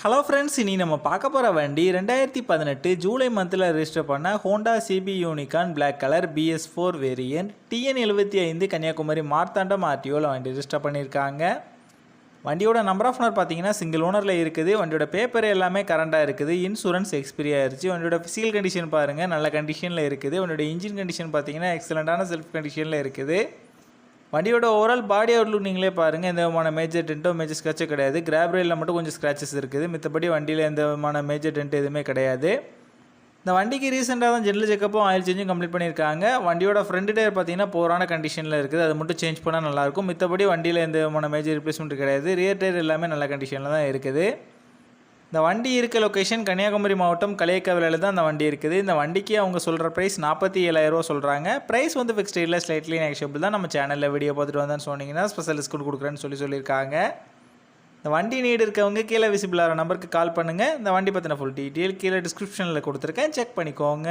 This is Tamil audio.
ஹலோ ஃப்ரெண்ட்ஸ், இனி நம்ம பார்க்க போகிற வண்டி 2018 ஜூலை மந்தில் ரெஜிஸ்டர் பண்ண Honda CB Unicorn black colour BS4 variant TN75 Kanyakumari Marthandam ஆர்டிஓவில் வண்டி ரெஜிஸ்டர் பண்ணியிருக்காங்க. வண்டியோட நம்பர் ஆஃப் ஓனர் பார்த்தீங்கன்னா சிங்கிள் ஓனரில் இருக்குது. வண்டியோட பேப்பர் எல்லாமே கரண்டாக இருக்குது. இன்சூரன்ஸ் எக்ஸ்பீரி ஆயிடுச்சு. வண்டியோட ஃபிசிக்கல் கண்டிஷன் பாருங்கள், நல்ல கண்டிஷனில் இருக்குது. வண்டியோட இன்ஜின் கண்டிஷன் பார்த்தீங்கன்னா எக்ஸலண்ட்டான செல்ஃப் கண்டிஷனில் இருக்குது. வண்டியோட ஓவரால் பாடி அவுட்லுக் நீங்களே பாருங்கள். எந்த விதமான மேஜர் டென்ட்டோ மேஜர் ஸ்க்ராட்சோ கிடையாது. கிராப் ரயிலில் மட்டும் கொஞ்சம் ஸ்க்ராச்சஸ் இருக்குது. மற்றபடி வண்டியில் எந்த விதமான மேஜர் டென்ட் எதுவுமே கிடையாது. இந்த வண்டிக்கு ரீசெண்டாக தான் ஜெனரல் செக்கப்பும் ஆயில் சேஞ்சும் கம்ப்ளீட் பண்ணியிருக்காங்க. வண்டியோட ஃப்ரண்ட் டயர் பார்த்தீங்கன்னா போரான கண்டிஷனில் இருக்குது. அது மட்டும் சேஞ்ச் பண்ணால் நல்லாயிருக்கும். மற்றபடி வண்டியில் எந்த விதமான மேஜர் ரிப்ளேஸ்மெண்ட் கிடையாது. ரியர் டயர் எல்லாமே நல்ல கண்டிஷனில் தான் இருக்குது. இந்த வண்டி இருக்க லொக்கேஷன் கன்னியாகுமரி மாவட்டம் களியக்காவிலையில் தான் அந்த வண்டி இருக்குது. இந்த வண்டிக்கு அவங்க சொல்கிற ப்ரைஸ் 47,000 சொல்கிறாங்க. ப்ரைஸ் வந்து ஃபிக்ஸ்ட் இல்லை, ஸ்லைட்லி நெகஷியபிள் தான். நம்ம சேனலில் வீடியோ பார்த்துட்டு வந்தான்னு சொன்னீங்கன்னா ஸ்பெஷல் டிஸ்கவுண்ட் கொடுக்குறேன்னு சொல்லியிருக்காங்க. இந்த வண்டி நீடு இருக்கவங்க கீழே விசிபிள் ஆகிற நம்பருக்கு கால் பண்ணுங்கள். இந்த வண்டி பற்றின ஃபுல் டீட்டெயில் கீழே டிஸ்கிரிப்ஷனில் கொடுத்துருக்கேன், செக் பண்ணிக்கோங்க.